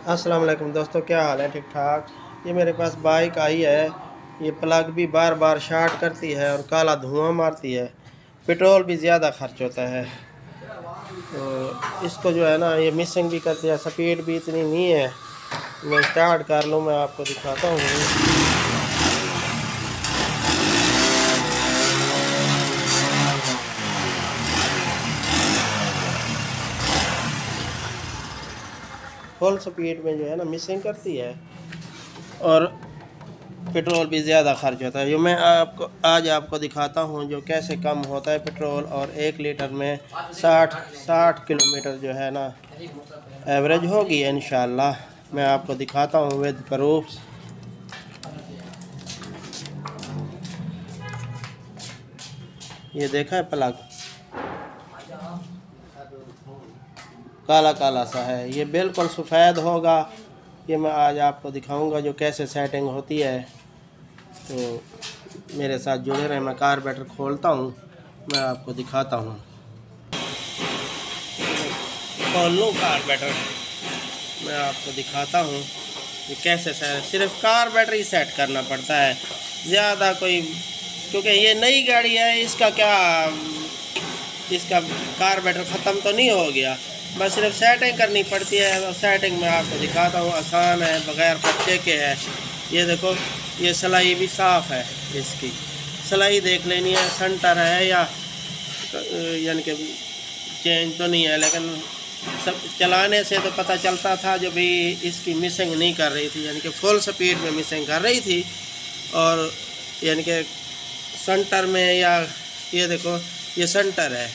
अस्सलाम वालेकुम दोस्तों, क्या हाल है? ठीक ठाक। ये मेरे पास बाइक आई है। ये प्लग भी बार बार शॉर्ट करती है और काला धुआं मारती है। पेट्रोल भी ज़्यादा खर्च होता है। तो इसको जो है ना, ये मिसिंग भी करती है। स्पीड भी इतनी नहीं है। मैं स्टार्ट कर लूँ, मैं आपको दिखाता हूँ। फुल स्पीड में जो है ना मिसिंग करती है और पेट्रोल भी ज़्यादा खर्च होता है। जो मैं आपको दिखाता हूँ जो कैसे कम होता है पेट्रोल, और 1 लीटर में 60 किलोमीटर जो है ना एवरेज होगी इंशाल्लाह। मैं आपको दिखाता हूँ विद प्रूफ्स। ये देखा है प्लग काला काला सा है, ये बिल्कुल सफ़ेद होगा। ये मैं आज आपको दिखाऊंगा जो कैसे सेटिंग होती है। तो मेरे साथ जुड़े रहे। मैं कार्बोरेटर खोलता हूँ, मैं आपको दिखाता हूँ। खोल लूँ कार्बोरेटर, मैं आपको दिखाता हूँ ये कैसे सिर्फ कार्बोरेटर ही सेट करना पड़ता है, ज़्यादा कोई, क्योंकि ये नई गाड़ी है। इसका कार्बोरेटर ख़त्म तो नहीं हो गया, बस सिर्फ सेटिंग करनी पड़ती है। तो सेटिंग मैं आपको दिखाता हूँ, आसान है, बग़ैर खर्चे के है। ये देखो, ये सिलाई भी साफ़ है, इसकी सिलाई देख लेनी है। सेंटर है या यानी कि चेंज तो नहीं है, लेकिन सब चलाने से तो पता चलता था जो भी इसकी मिसिंग नहीं कर रही थी, यानी कि फुल स्पीड में मिसिंग कर रही थी। और यानी कि सेंटर में, या ये देखो ये सेंटर है,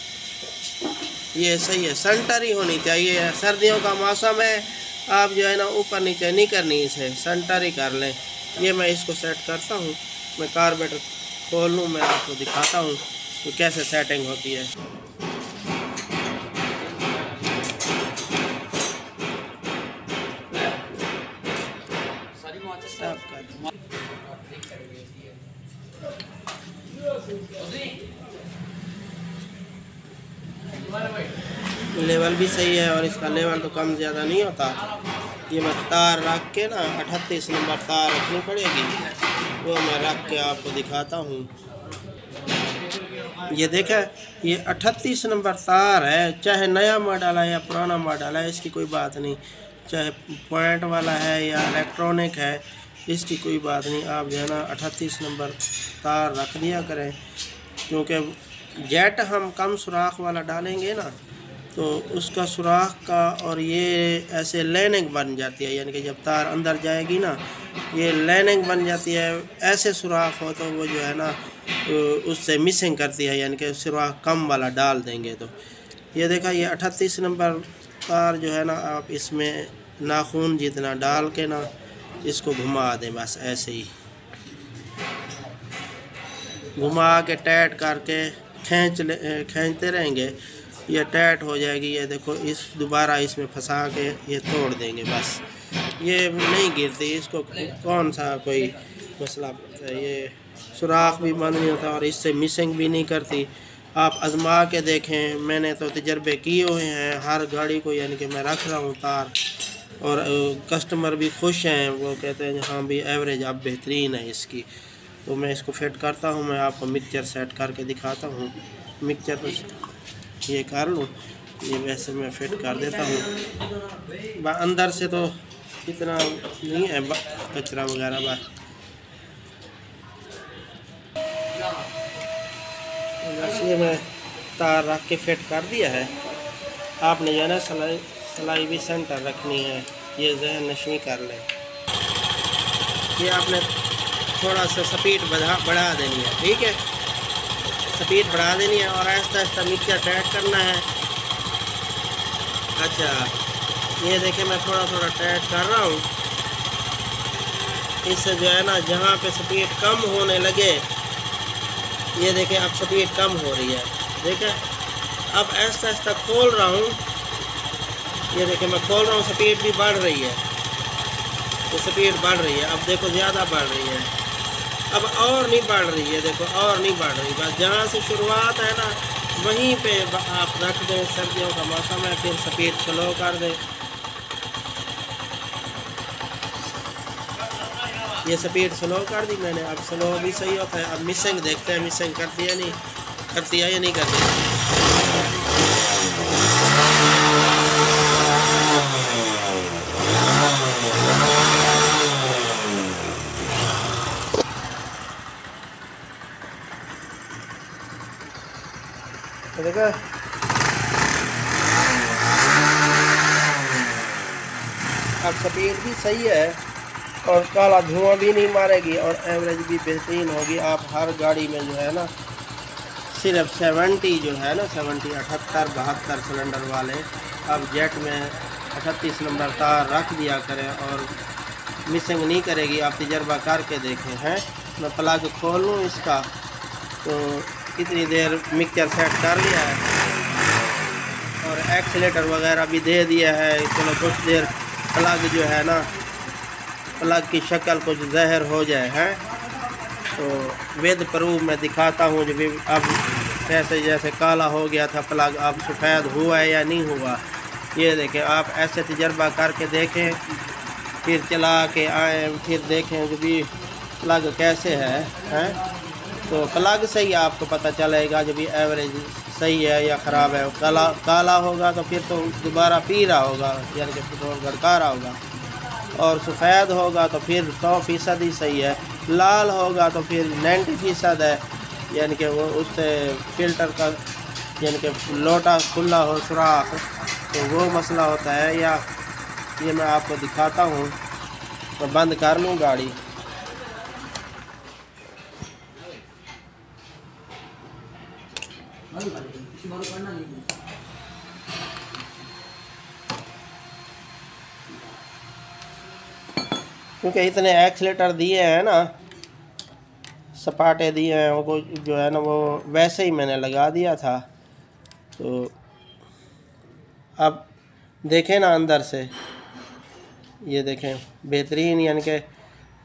ये सही है, सेंटर ही होनी चाहिए। सर्दियों का मौसम है, आप जो है ना ऊपर नीचे नहीं करनी, इसे सेंटर ही कर लें। ये मैं इसको सेट करता हूँ। मैं कार्बोरेटर खोल लूँ, मैं आपको दिखाता हूँ तो कैसे सेटिंग होती है। लेवल भी सही है और इसका लेवल तो कम ज़्यादा नहीं होता। ये मैं तार रख के ना 38 नंबर तार रखनी पड़ेगी, वो मैं रख के आपको दिखाता हूँ। ये देखा, ये 38 नंबर तार है। चाहे नया मॉडल है या पुराना मॉडल है, इसकी कोई बात नहीं। चाहे पॉइंट वाला है या इलेक्ट्रॉनिक है, इसकी कोई बात नहीं। आप जो है ना 38 नंबर तार रख दिया करें, क्योंकि जेट हम कम सुराख वाला डालेंगे ना, तो उसका सुराख का और ये ऐसे लाइनिंग बन जाती है। यानी कि जब तार अंदर जाएगी ना, ये लाइनिंग बन जाती है। ऐसे सुराख हो तो वो जो है ना उससे मिसिंग करती है, यानी कि सुराख कम वाला डाल देंगे तो। ये देखा, ये 38 नंबर तार जो है ना, आप इसमें नाखून जितना डाल के ना इसको घुमा दें, बस ऐसे ही घुमा के टाइट करके खींचते रहेंगे, ये टाइट हो जाएगी। ये देखो, इस दोबारा इसमें फंसा के ये तोड़ देंगे, बस ये नहीं गिरती। इसको कौन सा कोई मसला, ये सुराख भी बंद नहीं होता और इससे मिसिंग भी नहीं करती। आप आजमा के देखें, मैंने तो तजर्बे किए हुए हैं हर गाड़ी को, यानी कि मैं रख रहा हूँ तार, और कस्टमर भी खुश हैं। वो कहते हैं हाँ भी एवरेज अब बेहतरीन है इसकी। तो मैं इसको फिट करता हूँ, मैं आपको मिक्सचर सेट करके दिखाता हूँ। मिक्सचर तो ये कर लूँ, ये वैसे मैं फिट कर देता हूँ। अंदर से तो इतना नहीं है कचरा वगैरह, बस ये मैं तार रख के फिट कर दिया है। आपने जो है ना सिलाई भी सेंटर रखनी है, ये जहन नशीं कर लें। ये आपने थोड़ा सा स्पीड बढ़ा देनी है, ठीक है, स्पीड बढ़ा देनी है और आहिस्ता आहिस्ता मिक्सचर टाइट करना है। अच्छा, ये देखें, मैं थोड़ा थोड़ा टाइट कर रहा हूँ। इससे जो है ना जहाँ पे स्पीड कम होने लगे, ये देखें अब स्पीड कम हो रही है। देखें, अब आहिस्ता आहिस्ता खोल रहा हूँ। ये देखें, मैं खोल रहा हूँ, स्पीड भी बढ़ रही है, तो स्पीड बढ़ रही है। अब देखो ज़्यादा बढ़ रही है, अब और नहीं बढ़ रही है। देखो और नहीं बढ़ रही, बस जहाँ से शुरुआत है ना वहीं पे आप रख दें। सर्दियों का मौसम है, फिर स्पीड स्लो कर दें। ये स्पीड स्लो कर दी मैंने, अब स्लो भी सही होता है। अब मिसिंग देखते हैं, मिसिंग करती है नहीं करती है या नहीं करती। देखो अब स्पीड भी सही है और काला धुआं भी नहीं मारेगी और एवरेज भी बेहतरीन होगी। आप हर गाड़ी में जो है ना सिर्फ 70 जो है ना 70 78 72 सिलेंडर वाले अब जेट में 38 नंबर तार रख दिया करें और मिसिंग नहीं करेगी। आप तजर्बा करके देखें हैं। मैं प्लग खोलूँ इसका तो कितनी देर मिक्सचर सेट कर लिया है और एक्सीलेटर वगैरह भी दे दिया है। चलो कुछ देर प्लग जो है ना प्लग की शक्ल कुछ ज़हर हो जाए है तो विद प्रूफ मैं दिखाता हूँ जो भी अब कैसे जैसे काला हो गया था प्लग अब सफ़ेद हुआ है या नहीं हुआ। ये देखें, आप ऐसे तजर्बा करके देखें, फिर चला के आए फिर देखें जो भी प्लग कैसे है तो प्लग से ही आपको पता चलेगा जो भी एवरेज सही है या ख़राब है। काला होगा तो फिर तो दोबारा पी रहा होगा यानी कि पेट्रोल गड़का रहा होगा और सफ़ेद होगा तो फिर 100% ही सही है। लाल होगा तो फिर 90% है यानी कि वो उससे फ़िल्टर का यानी कि लोटा खुला हो सुराख तो वो मसला होता है। या ये मैं आपको दिखाता हूँ, मैं बंद कर लूँ गाड़ी। क्योंकि इतने एक्सीलेटर दिए हैं ना, सपाटे दिए हैं वो जो है ना वो वैसे ही मैंने लगा दिया था। तो अब देखें ना अंदर से, ये देखें बेहतरीन यानी कि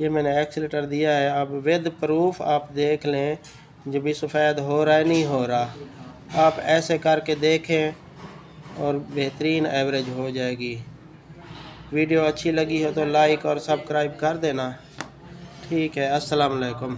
ये मैंने एक्सीलेटर दिया है। अब विद प्रूफ आप देख लें जो भी सफ़ेद हो रहा है नहीं हो रहा। आप ऐसे करके देखें और बेहतरीन एवरेज हो जाएगी। वीडियो अच्छी लगी हो तो लाइक और सब्सक्राइब कर देना। ठीक है, अस्सलाम वालेकुम।